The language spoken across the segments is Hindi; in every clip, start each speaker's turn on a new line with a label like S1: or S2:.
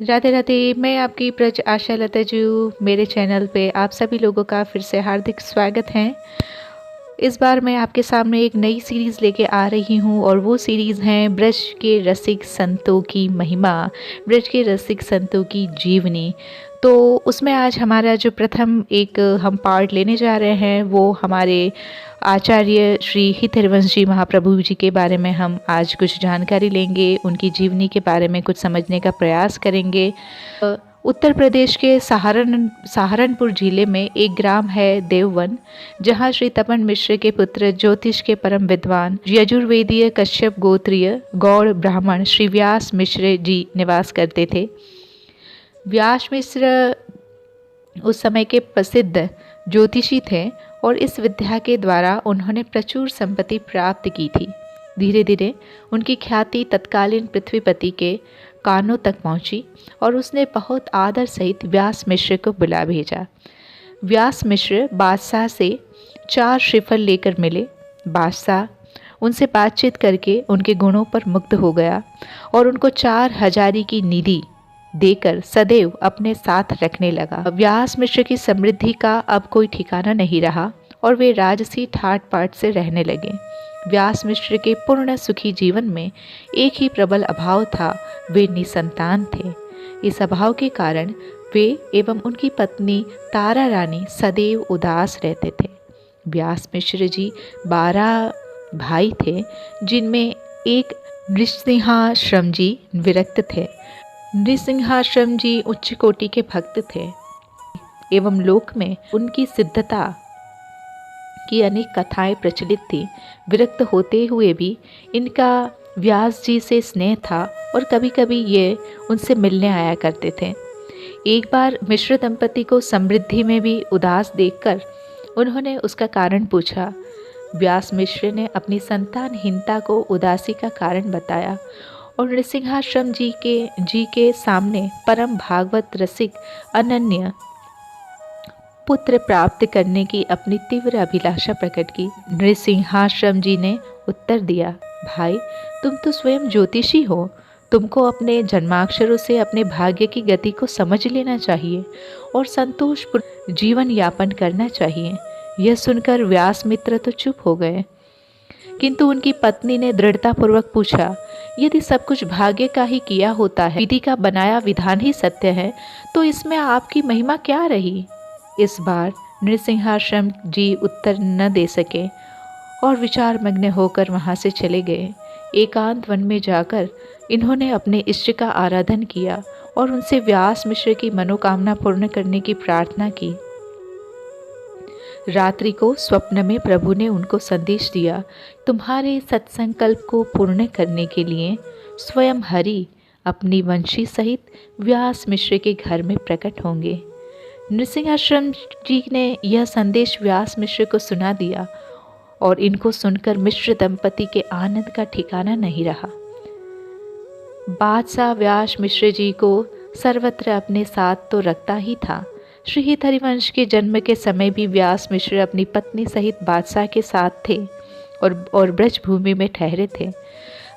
S1: राधे राधे। मैं आपकी ब्रज आशा लता जी हूँ। मेरे चैनल पे आप सभी लोगों का फिर से हार्दिक स्वागत है। इस बार मैं आपके सामने एक नई सीरीज़ लेके आ रही हूँ और वो सीरीज़ है ब्रज के रसिक संतों की महिमा, ब्रज के रसिक संतों की जीवनी। तो उसमें आज हमारा जो प्रथम एक हम पार्ट लेने जा रहे हैं वो हमारे आचार्य श्री हित हरिवंश जी महाप्रभु जी के बारे में हम आज कुछ जानकारी लेंगे, उनकी जीवनी के बारे में कुछ समझने का प्रयास करेंगे। उत्तर प्रदेश के सहारनपुर जिले में एक ग्राम है देववन, जहाँ श्री तपन मिश्र के पुत्र ज्योतिष के परम विद्वान यजुर्वेदीय कश्यप गोत्रीय गौड़ ब्राह्मण श्री व्यास मिश्र जी निवास करते थे। व्यास मिश्र उस समय के प्रसिद्ध ज्योतिषी थे और इस विद्या के द्वारा उन्होंने प्रचुर संपत्ति प्राप्त की थी। धीरे धीरे उनकी ख्याति तत्कालीन पृथ्वीपति के कानों तक पहुंची और उसने बहुत आदर सहित व्यास मिश्र को बुला भेजा। व्यास मिश्र बादशाह से 4 श्रीफल लेकर मिले। बादशाह उनसे बातचीत करके उनके गुणों पर मुग्ध हो गया और उनको 4 हजारी की निधि देकर सदैव अपने साथ रखने लगा। व्यास मिश्र की समृद्धि का अब कोई ठिकाना नहीं रहा और वे राजसी ठाट पाट से रहने लगे। व्यास मिश्र के पूर्ण सुखी जीवन में एक ही प्रबल अभाव था, वे निसंतान थे। इस अभाव के कारण वे एवं उनकी पत्नी तारा रानी सदैव उदास रहते थे। व्यास मिश्र जी 12 भाई थे, जिनमें एक नृसिंहाश्रम जी विरक्त थे। नृसिंहाश्रम जी उच्च कोटि के भक्त थे एवं लोक में उनकी सिद्धता की अनेक कथाएं प्रचलित थी। विरक्त होते हुए भी इनका व्यास जी से स्नेह था और कभी कभी ये उनसे मिलने आया करते थे। एक बार मिश्र दंपति को समृद्धि में भी उदास देखकर उन्होंने उसका कारण पूछा। व्यास मिश्र ने अपनी संतानहीनता को उदासी का कारण बताया और नृसिंहाश्रम जी के सामने परम भागवत रसिक अनन्य पुत्र प्राप्त करने की अपनी तीव्र अभिलाषा प्रकट की। नृसिंहाश्रम जी ने उत्तर दिया, भाई तुम तो स्वयं ज्योतिषी हो, तुमको अपने जन्माक्षरों से अपने भाग्य की गति को समझ लेना चाहिए और संतोषपूर्ण जीवन यापन करना चाहिए। यह सुनकर व्यास मित्र तो चुप हो गए, किंतु उनकी पत्नी ने दृढ़तापूर्वक पूछा, यदि सब कुछ भाग्य का ही किया होता है, विधि का बनाया विधान ही सत्य है, तो इसमें आपकी महिमा क्या रही? इस बार नृसिंहाश्रम जी उत्तर न दे सके और विचार मग्न होकर वहां से चले गए। एकांत वन में जाकर इन्होंने अपने इष्ट का आराधन किया और उनसे व्यास मिश्र की मनोकामना पूर्ण करने की प्रार्थना की। रात्रि को स्वप्न में प्रभु ने उनको संदेश दिया, तुम्हारे सत्संकल्प को पूर्ण करने के लिए स्वयं हरि अपनी वंशी सहित व्यास मिश्र के घर में प्रकट होंगे। नृसिंहाश्रम जी ने यह संदेश व्यास मिश्र को सुना दिया और इनको सुनकर मिश्र दंपति के आनंद का ठिकाना नहीं रहा। बादशाह व्यास मिश्र जी को सर्वत्र अपने साथ तो रखता ही था। श्री हित हरिवंश के जन्म के समय भी व्यास मिश्र अपनी पत्नी सहित बादशाह के साथ थे और ब्रज भूमि में ठहरे थे।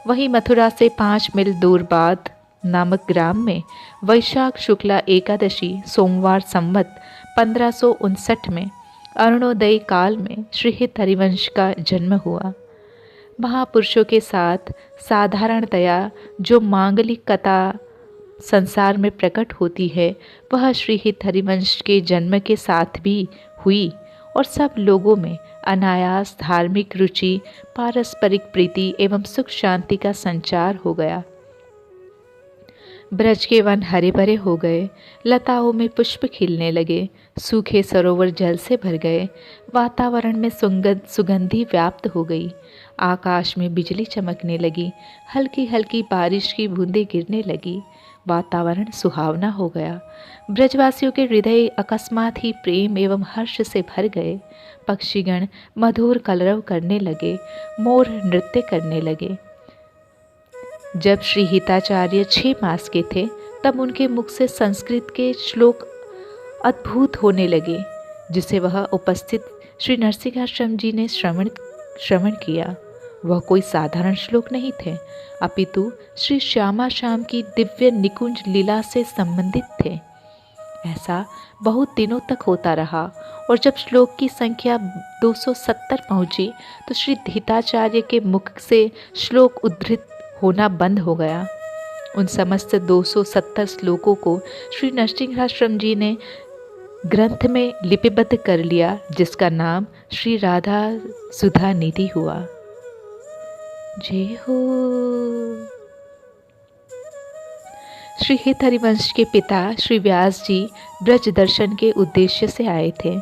S1: वहीं मथुरा से 5 मील दूर बाद नामक ग्राम में वैशाख शुक्ला एकादशी सोमवार संवत 1559 में अरुणोदय काल में श्री हित हरिवंश का जन्म हुआ। महापुरुषों के साथ साधारणतया जो मांगलिक कथा संसार में प्रकट होती है, वह श्री हित हरिवंश के जन्म के साथ भी हुई और सब लोगों में अनायास धार्मिक रुचि, पारस्परिक प्रीति एवं सुख शांति का संचार हो गया। ब्रज के वन हरे भरे हो गए, लताओं में पुष्प खिलने लगे, सूखे सरोवर जल से भर गए, वातावरण में सुगंधि व्याप्त हो गई, आकाश में बिजली चमकने लगी, हल्की हल्की बारिश की बूंदें गिरने लगी, वातावरण सुहावना हो गया। ब्रजवासियों के हृदय अकस्मात ही प्रेम एवं हर्ष से भर गए। पक्षीगण मधुर कलरव करने लगे, मोर नृत्य करने लगे। जब श्री हिताचार्य 6 मास के थे, तब उनके मुख से संस्कृत के श्लोक अद्भुत होने लगे, जिसे वह उपस्थित श्री नरसिंहाश्रम जी ने श्रवण किया। वह कोई साधारण श्लोक नहीं थे, अपितु श्री श्यामा श्याम की दिव्य निकुंज लीला से संबंधित थे। ऐसा बहुत दिनों तक होता रहा और जब श्लोक की संख्या 270 पहुंची तो श्री हिताचार्य के मुख से श्लोक उद्धृत होना बंद हो गया। उन समस्त 270 श्लोकों को श्री नरसिंहाश्रम जी ने ग्रंथ में लिपिबद्ध कर लिया, जिसका नाम श्री राधा सुधा निधि हुआ। जय हो। श्री हित हरिवंश के पिता श्री व्यास जी ब्रज दर्शन के उद्देश्य से आए थे,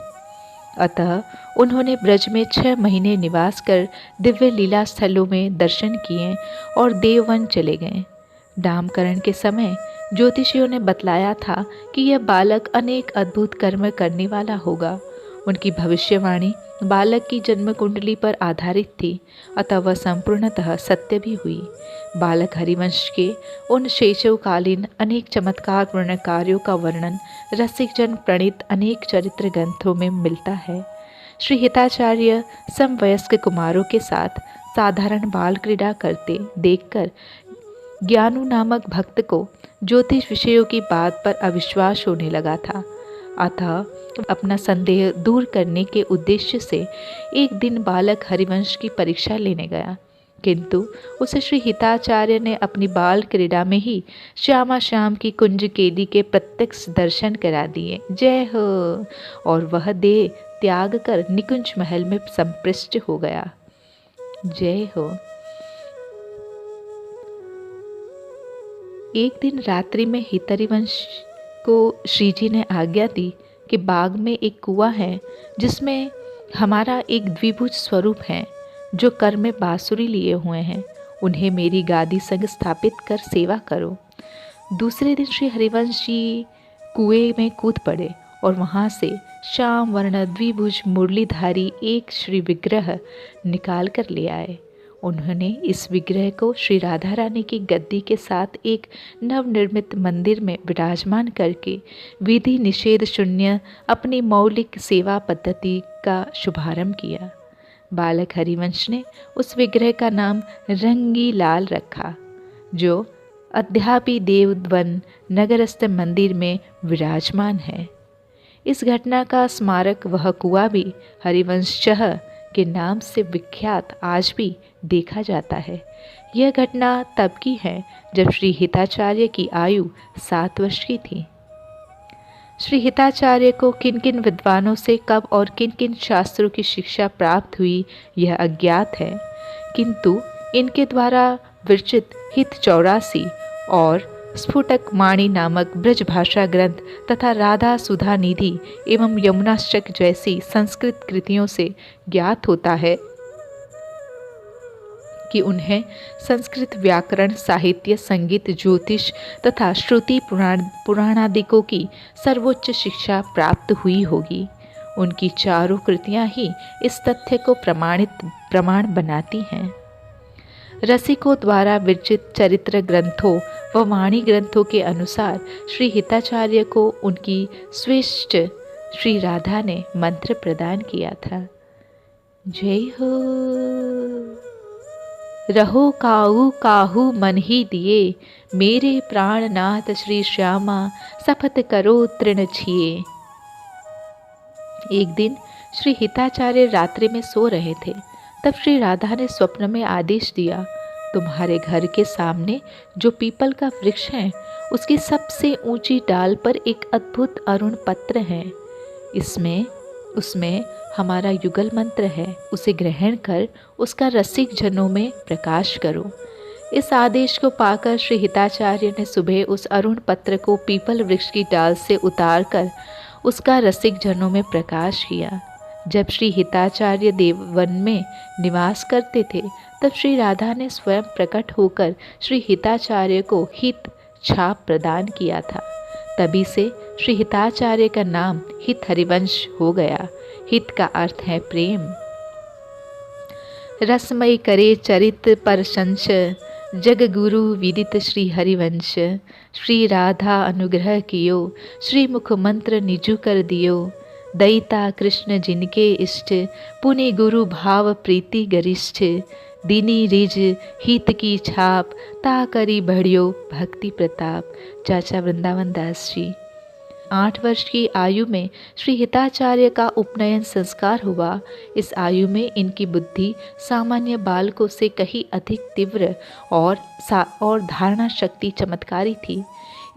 S1: अतः उन्होंने ब्रज में 6 महीने निवास कर दिव्य लीला स्थलों में दर्शन किए और देववन चले गए। नामकरण के समय ज्योतिषियों ने बतलाया था कि यह बालक अनेक अद्भुत कर्म करने वाला होगा। उनकी भविष्यवाणी बालक की जन्म कुंडली पर आधारित थी, अतः वह संपूर्णतः सत्य भी हुई। बालक हरिवंश के उन शैशवकालीन अनेक चमत्कारपूर्ण कार्यों का वर्णन रसिक जन प्रणीत अनेक चरित्र ग्रंथों में मिलता है। श्री हिताचार्य समवयस्क कुमारों के साथ साधारण बाल क्रीड़ा करते देखकर ज्ञानु नामक भक्त को ज्योतिष विषयों की बात पर अविश्वास होने लगा था। अतः अपना संदेह दूर करने के उद्देश्य से एक दिन बालक हरिवंश की परीक्षा लेने गया, किंतु उसे श्री हिताचार्य ने अपनी बाल क्रीड़ा में ही श्यामा श्याम की कुंज केली के प्रत्यक्ष दर्शन करा दिए। जय हो। और वह देह त्याग कर निकुंज महल में संप्रविष्ट हो गया। जय हो। एक दिन रात्रि में हितहरिवंश को श्रीजी ने आज्ञा दी कि बाग में एक कुआं है जिसमें हमारा एक द्विभुज स्वरूप है, जो कर में बांसुरी लिए हुए हैं। उन्हें मेरी गादी संग स्थापित कर सेवा करो। दूसरे दिन श्री हरिवंश जी कुएं में कूद पड़े और वहाँ से श्याम वर्ण द्विभुज मुरलीधारी एक श्री विग्रह निकाल कर ले आए। उन्होंने इस विग्रह को श्री राधा रानी की गद्दी के साथ एक नवनिर्मित मंदिर में विराजमान करके विधि निषेध शून्य अपनी मौलिक सेवा पद्धति का शुभारंभ किया। बालक हरिवंश ने उस विग्रह का नाम रंगी लाल रखा, जो अद्यापि देववन नगरस्थ मंदिर में विराजमान है। इस घटना का स्मारक वह कुआं भी हरिवंशचः के नाम से विख्यात आज भी देखा जाता है। यह घटना तब की है जब श्री हिताचार्य की आयु 7 वर्ष की थी। श्री हिताचार्य को किन किन विद्वानों से कब और किन किन शास्त्रों की शिक्षा प्राप्त हुई यह अज्ञात है, किंतु इनके द्वारा विरचित हित 84 और स्फुटक माणी नामक ब्रज भाषा ग्रंथ तथा राधा सुधा निधि एवं यमुनाष्टक जैसी संस्कृत कृतियों से ज्ञात होता है कि उन्हें संस्कृत व्याकरण, साहित्य, संगीत, ज्योतिष तथा श्रुति पुराणादिकों की सर्वोच्च शिक्षा प्राप्त हुई होगी। उनकी चारों कृतियां ही इस तथ्य को प्रमाण बनाती हैं। रसिकों द्वारा विरचित चरित्र ग्रंथों व वाणी ग्रंथों के अनुसार श्री हिताचार्य को उनकी श्रेष्ठ श्री राधा ने मंत्र प्रदान किया था। जय हो। रहो काहू काहू मन ही दिए, मेरे प्राणनाथ श्री श्यामा सफत करो तृण छिए। एक दिन श्री हिताचार्य रात्रि में सो रहे थे, तब श्री राधा ने स्वप्न में आदेश दिया, तुम्हारे घर के सामने जो पीपल का वृक्ष है उसकी सबसे ऊंची डाल पर एक अद्भुत अरुण पत्र है। उसमें हमारा युगल मंत्र है, उसे ग्रहण कर उसका रसिक जनों में प्रकाश करो। इस आदेश को पाकर श्री हिताचार्य ने सुबह उस अरुण पत्र को पीपल वृक्ष की डाल से उतार कर उसका रसिक जनों में प्रकाश किया। जब श्री हिताचार्य देववन में निवास करते थे, तब श्री राधा ने स्वयं प्रकट होकर श्री हिताचार्य को हित छाप प्रदान किया था। तभी से श्री हिताचार्य का नाम हित हरिवंश हो गया। हित का अर्थ है प्रेम। रसमय करे चरित परशंस, जग गुरु विदित श्री हरिवंश। श्री राधा अनुग्रह कियो, श्री मुख मंत्र निजु कर दियो। दयिता कृष्ण जिनके इष्ट, पुनि गुरु भाव प्रीति गरिष्ठ। दीनी रिज हित की छाप, ता करी बढ़ियो भक्ति प्रताप। चाचा वृंदावन दास जी। 8 वर्ष की आयु में श्री हिताचार्य का उपनयन संस्कार हुआ। इस आयु में इनकी बुद्धि सामान्य बालकों से कहीं अधिक तीव्र और धारणा शक्ति चमत्कारी थी।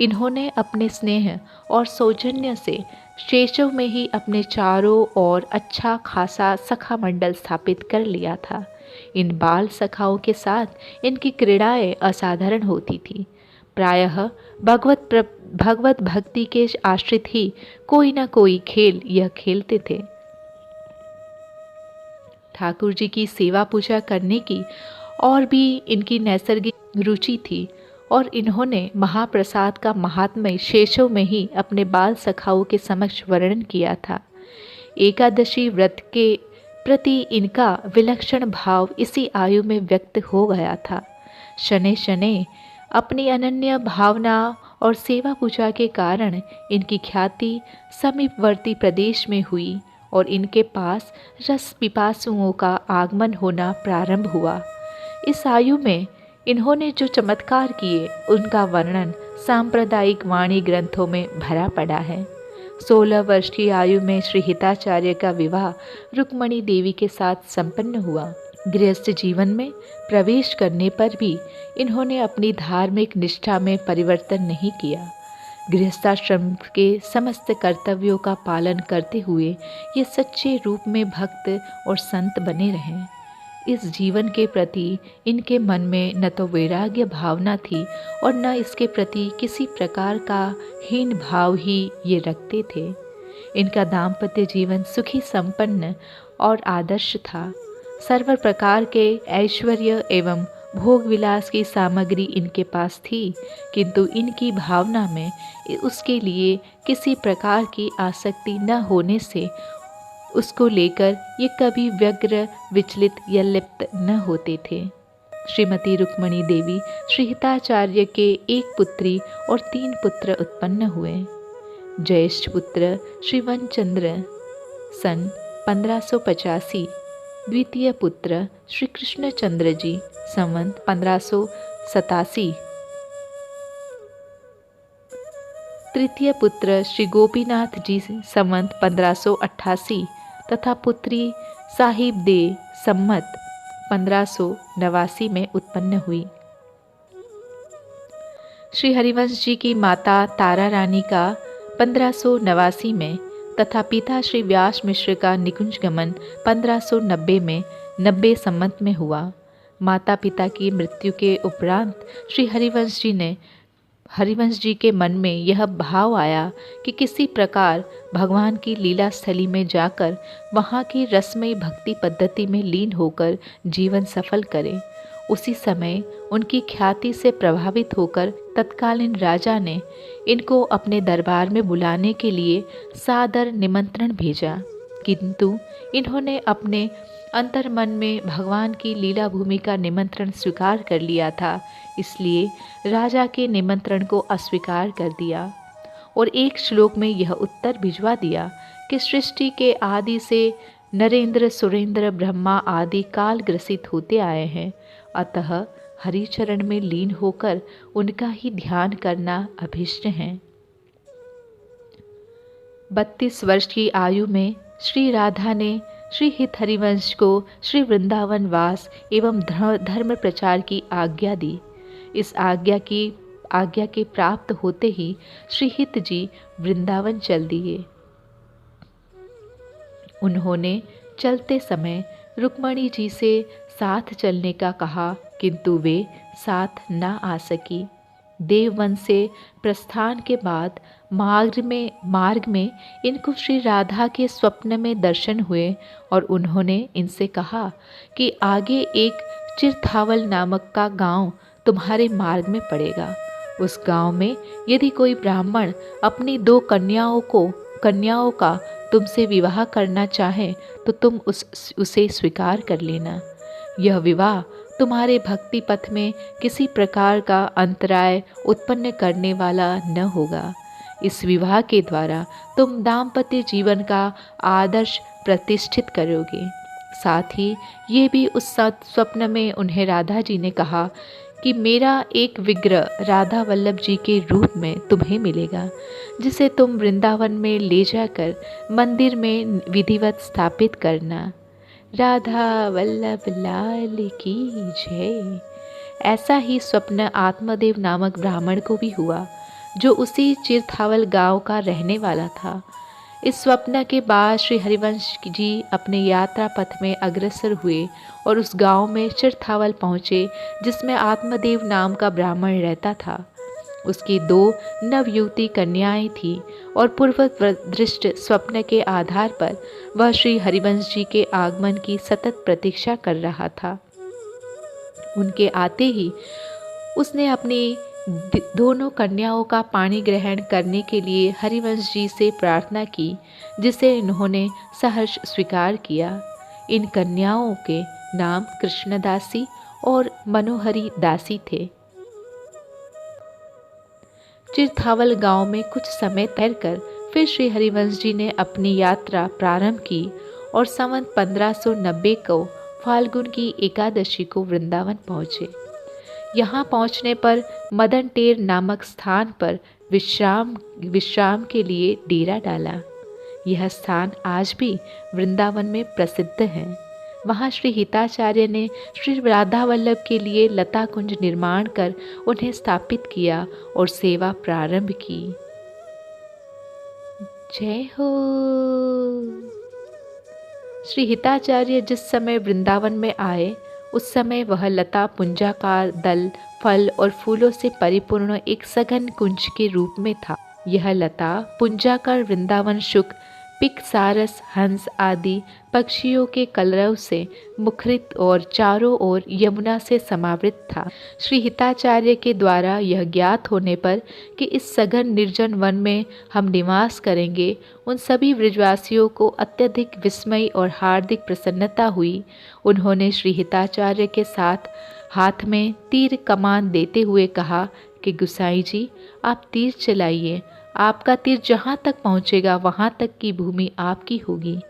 S1: इन्होंने अपने स्नेह और सौजन्य से शेषव में ही अपने चारों ओर अच्छा खासा सखा मंडल स्थापित कर लिया था। इन बाल सखाओं के साथ इनकी क्रीड़ाएं असाधारण होती थी। प्रायः भगवत भक्ति के आश्रित ही कोई न कोई खेल यह खेलते थे। ठाकुर जी की सेवा पूजा करने की और भी इनकी नैसर्गिक रुचि थी और इन्होंने महाप्रसाद का महात्म्य शेषों में ही अपने बाल सखाओं के समक्ष वर्णन किया था। एकादशी व्रत के प्रति इनका विलक्षण भाव इसी आयु में व्यक्त हो गया था। शनै शनै अपनी अनन्य भावना और सेवा पूजा के कारण इनकी ख्याति समीपवर्ती प्रदेश में हुई और इनके पास रस पिपासुओं का आगमन होना प्रारंभ हुआ। इस आयु में इन्होंने जो चमत्कार किए उनका वर्णन सांप्रदायिक वाणी ग्रंथों में भरा पड़ा है। 16 वर्ष की आयु में श्री हिताचार्य का विवाह रुक्मणी देवी के साथ संपन्न हुआ। गृहस्थ जीवन में प्रवेश करने पर भी इन्होंने अपनी धार्मिक निष्ठा में परिवर्तन नहीं किया। गृहस्थाश्रम के समस्त कर्तव्यों का पालन करते हुए ये सच्चे रूप में भक्त और संत बने रहें। इस जीवन के प्रति इनके मन में न तो वैराग्य भावना थी और न इसके प्रति किसी प्रकार का हीन भाव ही ये रखते थे। इनका दाम्पत्य जीवन सुखी संपन्न और आदर्श था। सर्व प्रकार के ऐश्वर्य एवं भोग विलास की सामग्री इनके पास थी, किंतु इनकी भावना में उसके लिए किसी प्रकार की आसक्ति न होने से उसको लेकर ये कभी व्यग्र विचलित या लिप्त न होते थे। श्रीमती रुक्मणी देवी श्री हिताचार्य के एक पुत्री और 3 पुत्र उत्पन्न हुए। ज्येष्ठ पुत्र श्री वनचंद्र सन 1585, द्वितीय पुत्र श्री कृष्णचंद्र जी संवत 1587, तृतीय पुत्र श्री गोपीनाथ जी संवत 1588 तथा पुत्री साहिब दे संमत 1589 में उत्पन्न हुई। श्री हरिवंश जी की माता तारा रानी का 1589 में तथा पिता श्री व्यास मिश्र का निकुंज गमन 1590 में 90 संमत में हुआ। माता पिता की मृत्यु के उपरांत श्री हरिवंश जी के मन में यह भाव आया कि किसी प्रकार भगवान की लीला स्थली में जाकर वहाँ की रसमयी भक्ति पद्धति में लीन होकर जीवन सफल करें। उसी समय उनकी ख्याति से प्रभावित होकर तत्कालीन राजा ने इनको अपने दरबार में बुलाने के लिए सादर निमंत्रण भेजा, किंतु इन्होंने अपने अंतर्मन में भगवान की लीला भूमि का निमंत्रण स्वीकार कर लिया था, इसलिए राजा के निमंत्रण को अस्वीकार कर दिया और एक श्लोक में यह उत्तर भिजवा दिया कि सृष्टि के आदि से नरेंद्र सुरेंद्र ब्रह्मा आदि काल ग्रसित होते आए हैं, अतः हरिचरण में लीन होकर उनका ही ध्यान करना अभिष्ट है। 32 वर्ष की आयु में श्री राधा ने श्री हित हरिवंश को श्री वृंदावन वास एवं धर्म प्रचार की आज्ञा दी। इस आज्ञा के प्राप्त होते ही श्री हित जी वृंदावन चल दिए। उन्होंने चलते समय रुक्मणी जी से साथ चलने का कहा, किंतु वे साथ न आ सकी। देववन से प्रस्थान के बाद मार्ग में इनको श्री राधा के स्वप्न में दर्शन हुए और उन्होंने इनसे कहा कि आगे एक चिरथावल नामक का गांव तुम्हारे मार्ग में पड़ेगा। उस गांव में यदि कोई ब्राह्मण अपनी 2 कन्याओं का तुमसे विवाह करना चाहे तो तुम उसे स्वीकार कर लेना। यह विवाह तुम्हारे भक्ति पथ में किसी प्रकार का अंतराय उत्पन्न करने वाला न होगा। इस विवाह के द्वारा तुम दाम्पत्य जीवन का आदर्श प्रतिष्ठित करोगे। साथ ही ये भी उस स्वप्न में उन्हें राधा जी ने कहा कि मेरा एक विग्रह राधा वल्लभ जी के रूप में तुम्हें मिलेगा, जिसे तुम वृंदावन में ले जाकर मंदिर में विधिवत स्थापित करना। राधा वल्लभ लाल की जय। ऐसा ही स्वप्न आत्मदेव नामक ब्राह्मण को भी हुआ, जो उसी चिरथावल गांव का रहने वाला था। इस स्वप्न के बाद श्री हरिवंश जी अपने यात्रा पथ में अग्रसर हुए और उस गांव में चिरथावल पहुँचे, जिसमें आत्मदेव नाम का ब्राह्मण रहता था। उसकी 2 नवयुवती कन्याएं थीं और पूर्व दृष्ट स्वप्न के आधार पर वह श्री हरिवंश जी के आगमन की सतत प्रतीक्षा कर रहा था। उनके आते ही उसने अपनी दोनों कन्याओं का पाणी ग्रहण करने के लिए हरिवंश जी से प्रार्थना की, जिसे इन्होंने सहर्ष स्वीकार किया। इन कन्याओं के नाम कृष्णदासी और मनोहरी दासी थे। चिरथावल गांव में कुछ समय ठहरकर फिर श्री हरिवंश जी ने अपनी यात्रा प्रारंभ की और संवत 1590 को फाल्गुन की एकादशी को वृंदावन पहुँचे। यहाँ पहुँचने पर मदन टेर नामक स्थान पर विश्राम के लिए डेरा डाला। यह स्थान आज भी वृंदावन में प्रसिद्ध है। वहाँ श्री हिताचार्य ने श्री राधा वल्लभ के लिए लता कुंज निर्माण कर उन्हें स्थापित किया और सेवा प्रारंभ की। जय हो। श्री हिताचार्य जिस समय वृंदावन में आए, उस समय वह लता पुंजाकार दल, फल और फूलों से परिपूर्ण एक सघन कुंज के रूप में था। यह लता पुंजाकार वृंदावन शुक, पिक, सारस, हंस आदि पक्षियों के कलरव से मुखरित और चारों ओर यमुना से समावृत था। श्री हिताचार्य के द्वारा यह ज्ञात होने पर कि इस सघन निर्जन वन में हम निवास करेंगे, उन सभी ब्रजवासियों को अत्यधिक विस्मय और हार्दिक प्रसन्नता हुई। उन्होंने श्री हिताचार्य के साथ हाथ में तीर कमान देते हुए कहा कि गुसाई जी, आप तीर चलाइए, आपका तीर जहाँ तक पहुँचेगा वहाँ तक की भूमि आपकी होगी।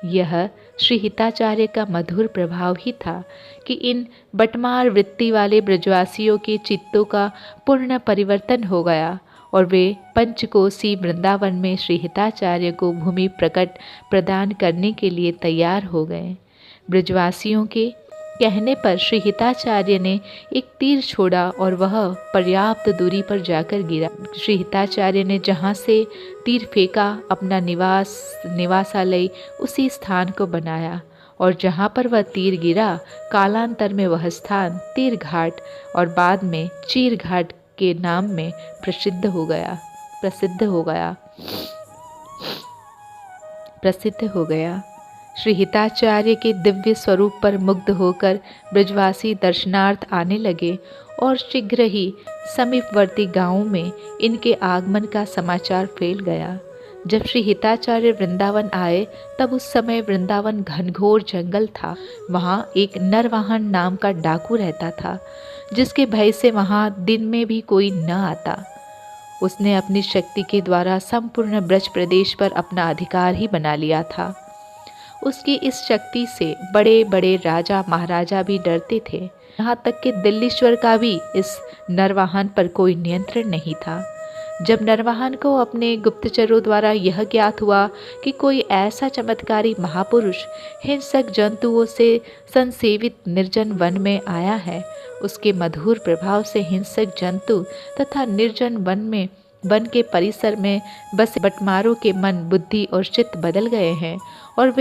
S1: यह श्री हिताचार्य का मधुर प्रभाव ही था कि इन बटमार वृत्ति वाले ब्रजवासियों के चित्तों का पूर्ण परिवर्तन हो गया और वे पंचकोसी वृंदावन में श्री हिताचार्य को भूमि प्रकट प्रदान करने के लिए तैयार हो गए। ब्रजवासियों के कहने पर श्री हिताचार्य ने एक तीर छोड़ा और वह पर्याप्त दूरी पर जाकर गिरा। श्री हिताचार्य ने जहाँ से तीर फेंका, अपना निवासालय उसी स्थान को बनाया और जहाँ पर वह तीर गिरा, कालांतर में वह स्थान तीर घाट और बाद में चीर घाट के नाम में प्रसिद्ध हो गया। श्री हिताचार्य के दिव्य स्वरूप पर मुग्ध होकर ब्रजवासी दर्शनार्थ आने लगे और शीघ्र ही समीपवर्ती गांवों में इनके आगमन का समाचार फैल गया। जब श्री हिताचार्य वृंदावन आए, तब उस समय वृंदावन घनघोर जंगल था। वहाँ एक नरवाहन नाम का डाकू रहता था, जिसके भय से वहाँ दिन में भी कोई न आता। उसने अपनी शक्ति के द्वारा संपूर्ण ब्रज प्रदेश पर अपना अधिकार ही बना लिया था। उसकी इस शक्ति से बड़े बड़े राजा महाराजा भी डरते थे। यहाँ तक कि दिल्लीश्वर का भी इस नरवाहन पर कोई नियंत्रण नहीं था। जब नरवाहन को अपने गुप्तचरों द्वारा यह ज्ञात हुआ कि कोई ऐसा चमत्कारी महापुरुष हिंसक जंतुओं से संसेवित निर्जन वन में आया है, उसके मधुर प्रभाव से हिंसक जंतु तथा निर्जन वन के परिसर में बस बटमारों के मन, बुद्धि और चित्त बदल गए हैं और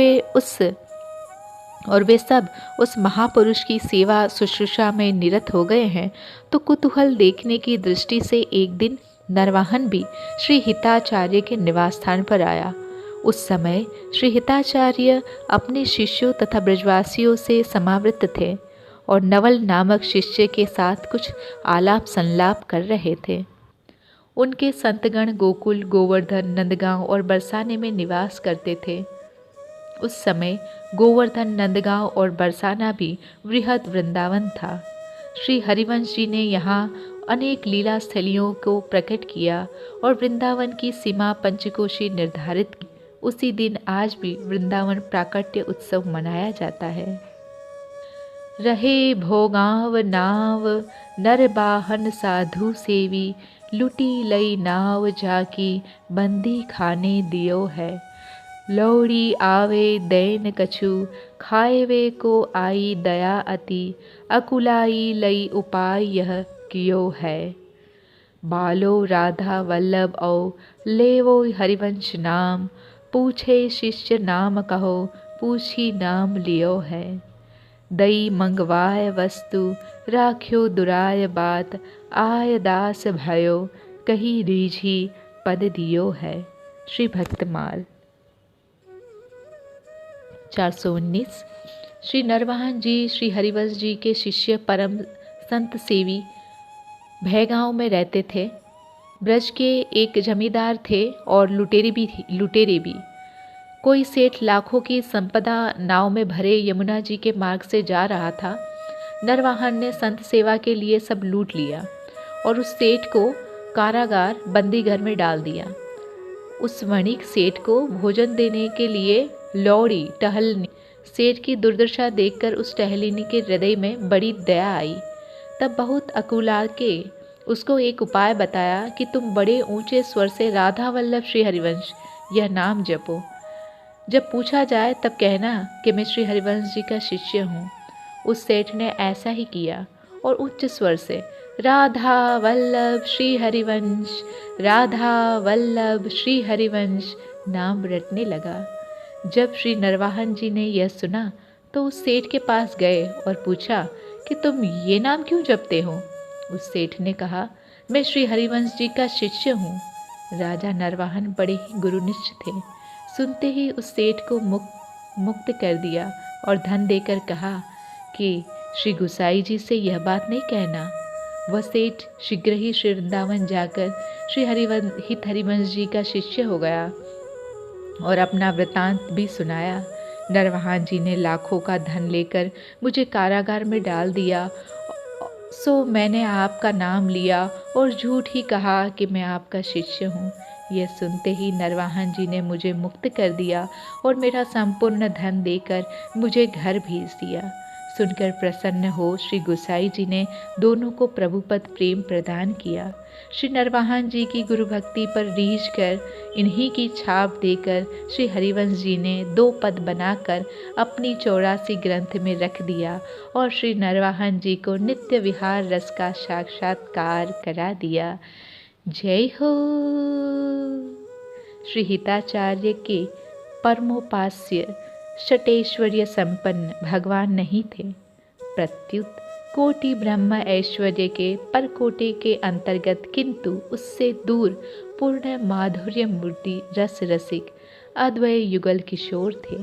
S1: वे सब उस महापुरुष की सेवा शुश्रूषा में निरत हो गए हैं, तो कुतूहल देखने की दृष्टि से एक दिन नरवाहन भी श्री हिताचार्य के निवास स्थान पर आया। उस समय श्री हिताचार्य अपने शिष्यों तथा ब्रजवासियों से समावृत थे और नवल नामक शिष्य के साथ कुछ आलाप संलाप कर रहे थे। उनके संतगण गोकुल, गोवर्धन, नंदगांव और बरसाने में निवास करते थे। उस समय गोवर्धन, नंदगांव और बरसाना भी वृहद वृंदावन था। श्री हरिवंश जी ने यहाँ अनेक लीला स्थलियों को प्रकट किया और वृंदावन की सीमा पंचकोशी निर्धारित की। उसी दिन आज भी वृंदावन प्राकट्य उत्सव मनाया जाता है। रहे भोगाव नाव नर बाहन साधु सेवी, लुटी लई नाव जाकी बंदी खाने दियो है। लौड़ी आवे दैन कछु खाए वे को आई दया अति, अकुलाई लई उपाय यह कियो है। बालो राधा वल्लभ औ लेवो हरिवंश नाम, पूछे शिष्य नाम कहो पूछी नाम लियो है। दई मंगवाय वस्तु राख्यो दुराय बात, आय दास भयो कही रीझी पद दियो है। श्री भक्तमाल 419। श्री नरवाहन जी श्री हरिवंश जी के शिष्य परम संत सेवी भयगांव में रहते थे। ब्रज के एक जमींदार थे और लुटेरे भी। कोई सेठ लाखों की संपदा नाव में भरे यमुना जी के मार्ग से जा रहा था। नरवाहन ने संत सेवा के लिए सब लूट लिया और उस सेठ को कारागार बंदी घर में डाल दिया। उस वणिक सेठ को भोजन देने के लिए लौड़ी टहलनी सेठ की दुर्दशा देखकर उस टहलिनी के हृदय में बड़ी दया आई। तब बहुत अकुला के उसको एक उपाय बताया कि तुम बड़े ऊंचे स्वर से राधा वल्लभ श्री हरिवंश यह नाम जपो। जब पूछा जाए तब कहना कि मैं श्री हरिवंश जी का शिष्य हूँ। उस सेठ ने ऐसा ही किया और उच्च स्वर से राधा वल्लभ श्री हरिवंश, राधा वल्लभ श्री हरिवंश नाम रटने लगा। जब श्री नरवाहन जी ने यह सुना तो उस सेठ के पास गए और पूछा कि तुम ये नाम क्यों जपते हो। उस सेठ ने कहा, मैं श्री हरिवंश जी का शिष्य हूँ। राजा नरवाहन बड़े ही गुरुनिष्ठ थे। सुनते ही उस सेठ को मुक्त कर दिया और धन देकर कहा कि श्री गुसाई जी से यह बात नहीं कहना। वह सेठ शीघ्र ही श्री वृंदावन जाकर श्री हरिवंश जी का शिष्य हो गया और अपना वृतांत भी सुनाया। नरवाहन जी ने लाखों का धन लेकर मुझे कारागार में डाल दिया, सो मैंने आपका नाम लिया और झूठ ही कहा कि मैं आपका शिष्य हूँ। यह सुनते ही नरवाहन जी ने मुझे मुक्त कर दिया और मेरा संपूर्ण धन देकर मुझे घर भेज दिया। सुनकर प्रसन्न हो श्री गुसाई जी ने दोनों को प्रभुपद प्रेम प्रदान किया। श्री नरवाहन जी की गुरु भक्ति पर रीझ कर इन्हीं की छाप देकर श्री हरिवंश जी ने 2 पद बनाकर अपनी 84 ग्रंथ में रख दिया और श्री नरवाहन जी को नित्य विहार रस का साक्षात्कार करा दिया। जय हो। श्री हिताचार्य के परमोपास्य षटेश्वर्य संपन्न भगवान नहीं थे, प्रत्युत कोटि ब्रह्म ऐश्वर्य के परकोटि के अंतर्गत किंतु उससे दूर पूर्ण माधुर्य मूर्ति रस रसिक अद्वय युगल किशोर थे।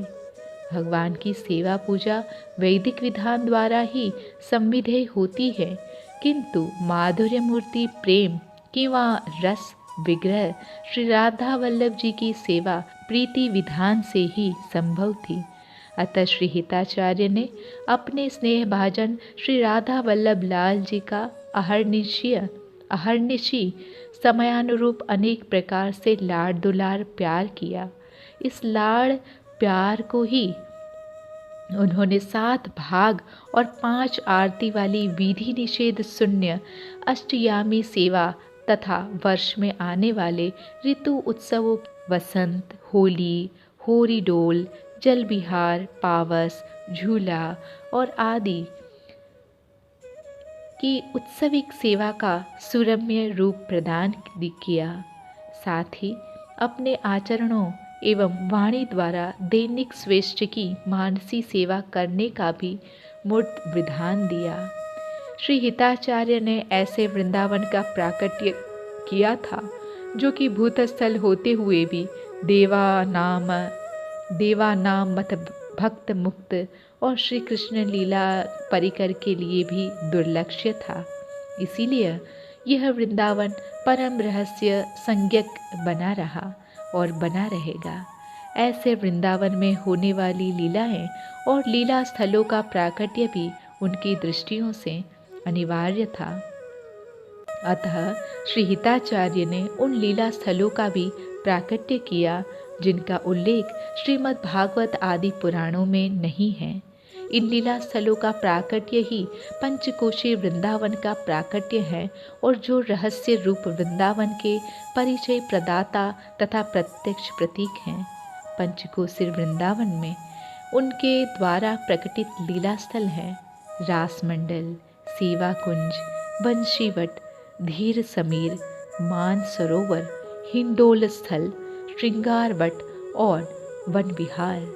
S1: भगवान की सेवा पूजा वैदिक विधान द्वारा ही संविधेय होती है, किंतु माधुर्य मूर्ति प्रेम किंवा रस विग्रह श्री राधा वल्लभ जी की सेवा प्रीति विधान से ही संभव थी। अतः श्री हिताचार्य ने अपने स्नेह भाजन श्री राधा वल्लभ लाल जी का अहर्निशी समयानुरूप अनेक प्रकार से लाड़ दुलार प्यार किया। इस लाड़ प्यार को ही उन्होंने 7 भाग और 5 आरती वाली विधि निषेध शून्य अष्टयामी सेवा तथा वर्ष में आने वाले ऋतु उत्सवों वसंत, होली, होरी डोल, जल बिहार, पावस, झूला और आदि की उत्सविक सेवा का सुरम्य रूप प्रदान किया। साथ ही अपने आचरणों एवं वाणी द्वारा दैनिक श्रेष्ठ की मानसी सेवा करने का भी मूर्त विधान दिया। श्री हिताचार्य ने ऐसे वृंदावन का प्राकट्य किया था जो कि भूतस्थल होते हुए भी देवानाम मत भक्त मुक्त और श्री कृष्ण लीला परिकर के लिए भी दुर्लक्ष्य था। इसीलिए यह वृंदावन परम रहस्य संज्ञक बना रहा और बना रहेगा। ऐसे वृंदावन में होने वाली लीलाएं और लीला स्थलों का प्राकट्य भी उनकी दृष्टियों से अनिवार्य था। अतः श्री हिताचार्य ने उन लीला स्थलों का भी प्राकट्य किया जिनका उल्लेख श्रीमद् भागवत आदि पुराणों में नहीं है। इन लीला स्थलों का प्राकट्य ही पंचकोशीय वृंदावन का प्राकट्य है और जो रहस्य रूप वृंदावन के परिचय प्रदाता तथा प्रत्यक्ष प्रतीक हैं। पंचकोशीय वृंदावन में उनके द्वारा प्रकटित लीला स्थल है रास मंडल, सेवा कुंज, बंशीवट, धीर समीर, मान सरोवर, हिंडोल स्थल, श्रृंगार वट और वन विहार।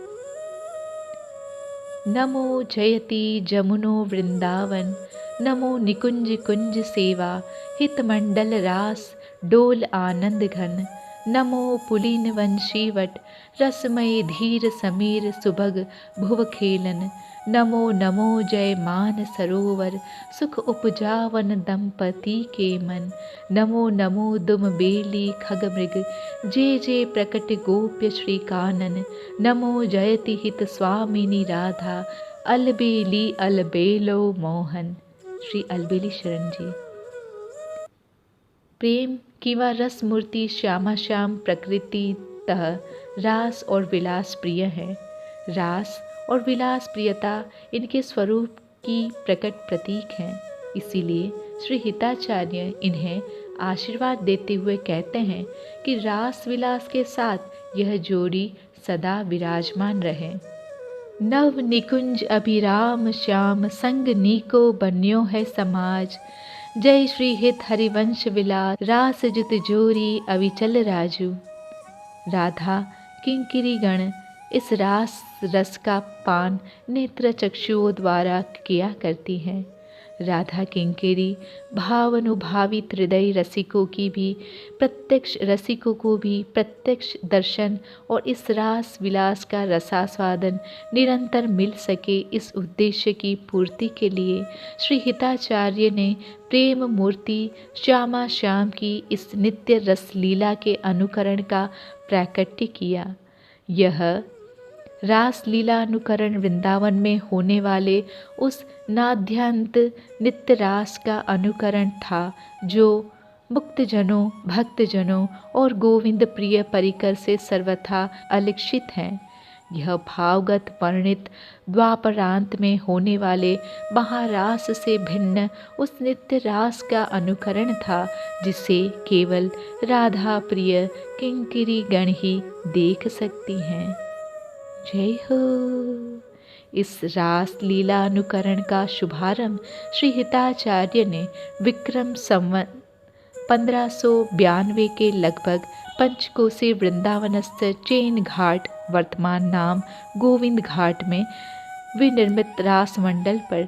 S1: नमो जयति जमुनो वृंदावन, नमो निकुंज कुंज सेवा, हित मंडल रास डोल आनंद घन, नमो पुलिन वंशीवट, रसमय धीर समीर सुभग भुव खेलन, नमो नमो जय मान सरोवर, सुख उपजावन दंपति के मन, नमो नमो दुम बेली खग मृग, जे जे प्रकट गोप्य श्री कानन, नमो जयति हित स्वामिनी राधा, अलबेली अलबेलो मोहन। श्री अलबेली शरण जी। प्रेम किंवा रस मूर्ति श्यामा श्याम प्रकृतितः रास और विलास प्रिय है। रास और विलास प्रियता इनके स्वरूप की प्रकट प्रतीक हैं। इसीलिए श्री हिताचार्य इन्हें आशीर्वाद देते हुए कहते हैं कि रास विलास के साथ यह जोड़ी सदा विराजमान रहे। नव निकुंज अभिराम श्याम, संग नीको बन्यो है समाज, जय श्री हित हरिवंश विलास, रास जुत जोरी अविचल राजू। राधा किंकिरी गण इस रास रस का पान नेत्र चक्षुओं द्वारा किया करती हैं। राधा किंकिरी भावानुभावित हृदय रसिकों की भी प्रत्यक्ष रसिकों को भी प्रत्यक्ष दर्शन और इस रास विलास का रसास्वादन निरंतर मिल सके, इस उद्देश्य की पूर्ति के लिए श्री हिताचार्य ने प्रेम मूर्ति श्यामा श्याम की इस नित्य रस लीला के अनुकरण का प्राकट्य किया। यह रास लीला अनुकरण वृंदावन में होने वाले उस नाद्यांत नित्य रास का अनुकरण था जो मुक्तजनों, भक्तजनों और गोविंद प्रिय परिकर से सर्वथा अलिक्षित हैं। यह भावगत वर्णित द्वापरांत में होने वाले महारास से भिन्न उस नित्य रास का अनुकरण था जिसे केवल राधा प्रिय किंकिरी गण ही देख सकती हैं। जय हो। इस रास लीला अनुकरण का शुभारंभ श्री हिताचार्य ने विक्रम संवत 1592 के लगभग पंचकोशी वृंदावनस्थ चैन घाट, वर्तमान नाम गोविंद घाट में विनिर्मित रास मंडल पर।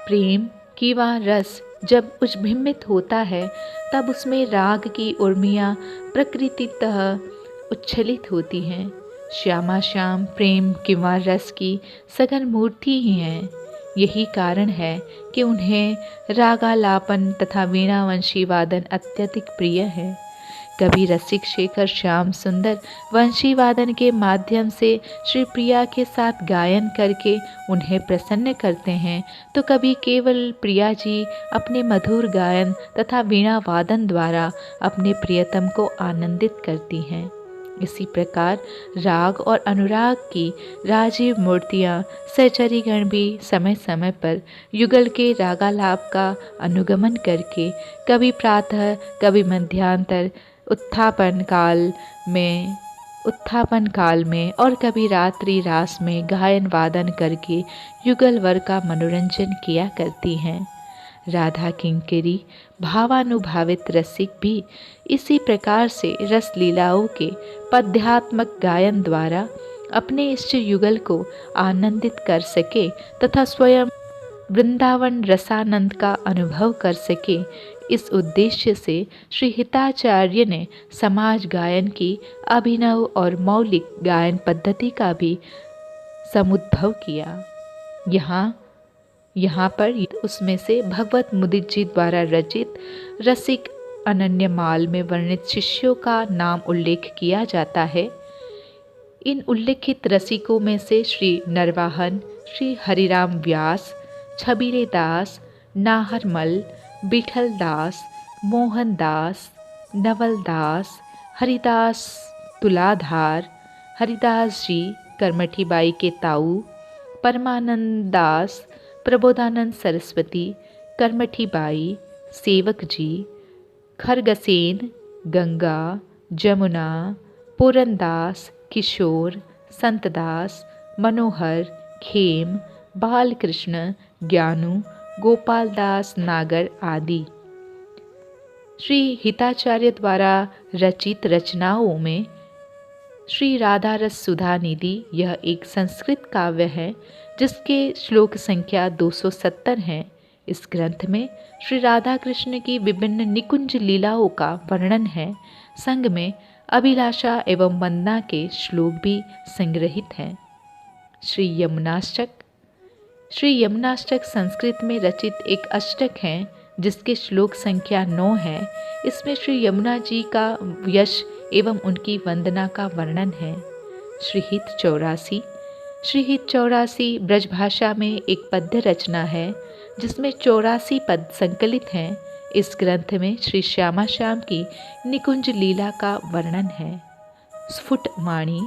S1: प्रेम की वह रस जब उज्भिम्मित होता है तब उसमें राग की उर्मियाँ प्रकृतितः उच्छलित होती हैं। श्यामा श्याम प्रेम किंवा रस की सघन मूर्ति ही हैं। यही कारण है कि उन्हें रागालापन तथा वीणावंशी वादन अत्यधिक प्रिय है। कभी रसिक शेखर श्याम सुंदर वंशी वादन के माध्यम से श्री प्रिया के साथ गायन करके उन्हें प्रसन्न करते हैं, तो कभी केवल प्रिया जी अपने मधुर गायन तथा वीणा वादन द्वारा अपने प्रियतम को आनंदित करती हैं। इसी प्रकार राग और अनुराग की राजीव मूर्तियाँ सहचरीगण भी समय समय पर युगल के रागालाप का अनुगमन करके कभी प्रातः, कभी मध्यांतर, उत्थापन काल में और कभी रात्रि रास में गायन वादन करके युगल वर का मनोरंजन किया करती हैं। राधा किंकिरी भावानुभावित रसिक भी इसी प्रकार से रस लीलाओं के पद्यात्मक गायन द्वारा अपने इष्ट युगल को आनंदित कर सके तथा स्वयं वृंदावन रसानंद का अनुभव कर सके, इस उद्देश्य से श्री हिताचार्य ने समाज गायन की अभिनव और मौलिक गायन पद्धति का भी समुद्भव किया। यहाँ पर उसमें से भगवत मुदित जी द्वारा रचित रसिक अनन्यमाल में वर्णित शिष्यों का नाम उल्लेख किया जाता है। इन उल्लेखित रसिकों में से श्री नरवाहन, श्री हरिराम व्यास, छबीले दास, नाहरमल, बिठल दास, मोहन दास, नवल दास, हरिदास तुलाधार, हरिदास जी करमठी बाई के ताऊ, परमानंद दास, प्रबोधानंद सरस्वती, करमठी बाई, सेवक जी, खरगसेन, गंगा, जमुना, पूरनदास, किशोर, संतदास, मनोहर, खेम, बालकृष्ण, ज्ञानू, गोपालदास नागर आदि। श्री हिताचार्य द्वारा रचित रचनाओं में श्री राधा रस सुधा निधि यह एक संस्कृत काव्य है जिसके श्लोक संख्या 270 हैं। इस ग्रंथ में श्री राधा कृष्ण की विभिन्न निकुंज लीलाओं का वर्णन है। संग में अभिलाषा एवं वंदना के श्लोक भी संग्रहित हैं। श्री यमुनाष्टक संस्कृत में रचित एक अष्टक है जिसके श्लोक संख्या 9 है। इसमें श्री यमुना जी का यश एवं उनकी वंदना का वर्णन है। श्रीहित 84 ब्रजभाषा में एक पद्य रचना है जिसमें 84 पद संकलित हैं। इस ग्रंथ में श्री श्यामा श्याम की निकुंज लीला का वर्णन है। स्फुटवाणी,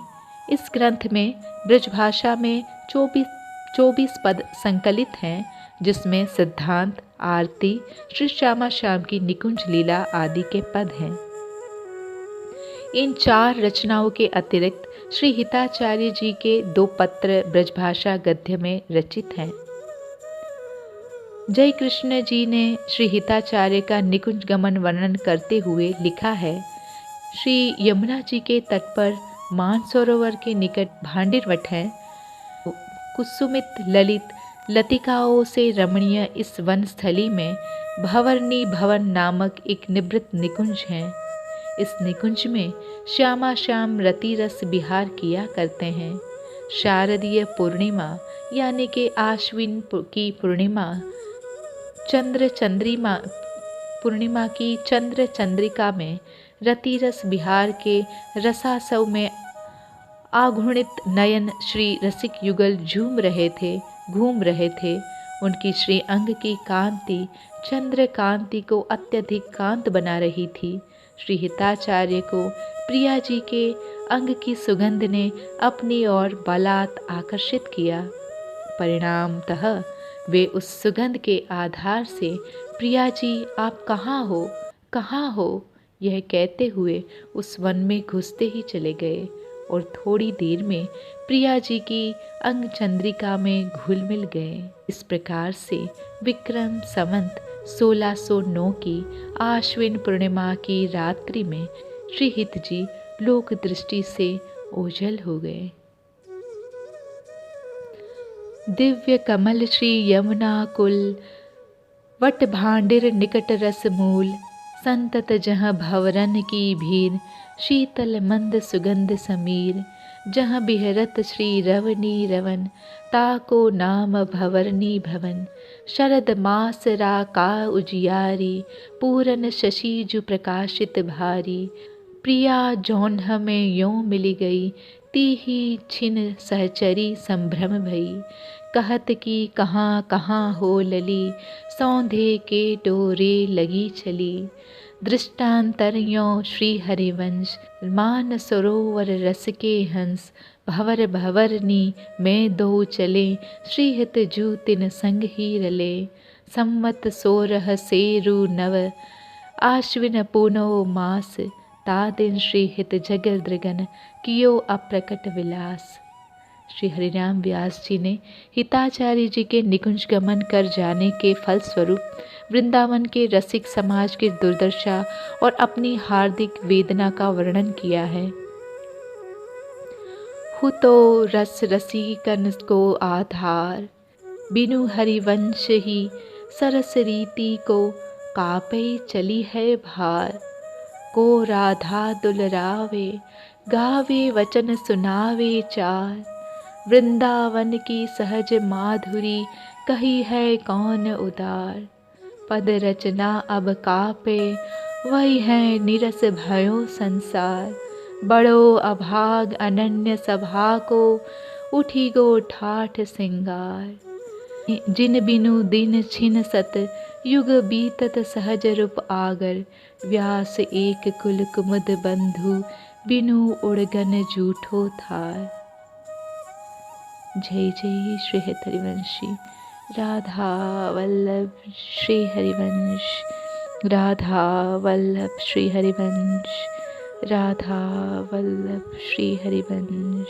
S1: इस ग्रंथ में ब्रजभाषा में 24 पद संकलित हैं जिसमें सिद्धांत, आरती, श्री श्यामा श्याम की निकुंज लीला आदि के पद हैं। इन 4 रचनाओं के अतिरिक्त श्री हिताचार्य जी के 2 पत्र ब्रजभाषा गद्य में रचित हैं। जय कृष्ण जी ने श्री हिताचार्य का निकुंज गमन वर्णन करते हुए लिखा है, श्री यमुना जी के तट पर मानसरोवर के निकट भांडिरवट है। कुसुमित ललित लतिकाओं से रमणीय इस वन स्थली में भंवरनी भवन नामक एक निवृत्त निकुंज है। इस निकुंज में श्यामा श्याम रति रस विहार किया करते हैं। शारदीय पूर्णिमा यानी कि आश्विन की पूर्णिमा की चंद्र चंद्रिका में रति रस विहार के रसासव में आघूर्णित नयन श्री रसिक युगल घूम रहे थे। उनकी श्री अंग की कांति चंद्र कांति को अत्यधिक कांत बना रही थी। श्री हिताचार्य को प्रिया जी के अंग की सुगंध ने अपनी ओर बलात् आकर्षित किया। परिणामतः वे उस सुगंध के आधार से प्रिया जी आप कहाँ हो यह कहते हुए उस वन में घुसते ही चले गए और थोड़ी देर में प्रिया जी की अंग चंद्रिका में घुल मिल गए। इस प्रकार से विक्रम संवत 1609 की आश्विन पूर्णिमा की रात्रि में श्री हित जी लोक दृष्टि से ओझल हो गए। दिव्य कमल श्री यमुना कुल वट भांडिर निकट रस मूल संतत जहाँ भंवरन की भीर शीतल मंद सुगंध समीर जहाँ बिहरत श्री रवनी रवन ताको नाम भंवरनी भवन शरद मास राका उजियारी पूरन शशि जु प्रकाशित भारी प्रिया जौन्ह में यों मिली गई तीही छिन सहचरी संभ्रम भई कहत की कहाँ कहाँ हो लली सौंधे के डोरे लगी चली दृष्टांतर्यों श्री हरिवंश मान सरोवर रस के हंस भवर भवरनी में दो चले श्री हित जू तिन संग ही रले सम्मत 16 सेरु नव आश्विन पूनो मास ता दिन श्री हित जगल दृगन कियो अप्रकट विलास। श्री हरिराम व्यास जी ने हिताचार्य जी के निकुंज गमन कर जाने के फलस्वरूप वृंदावन के रसिक समाज की दुर्दशा और अपनी हार्दिक वेदना का वर्णन किया है। हुतो रस रसिकन को आधार बिनु हरिवंश ही सरस रीति को कापे चली है भार को राधा दुलरावे गावे वचन सुनावे चार वृंदावन की सहज माधुरी कही है कौन उदार पद रचना अब कापे वही है निरस भयो संसार बड़ो अभाग अनन्य सभा को उठी गो ठाठ सिंगार जिन बिनु दिन छिन सत युग बीतत सहज रूप आगर व्यास एक कुल कुमुद बंधु बिनु उड़गन जूठो थार। जय जय श्री हरिवंशी। राधा वल्लभ श्री हरिवंश। राधा वल्लभ श्री हरिवंश। राधा वल्लभ श्री हरिवंश।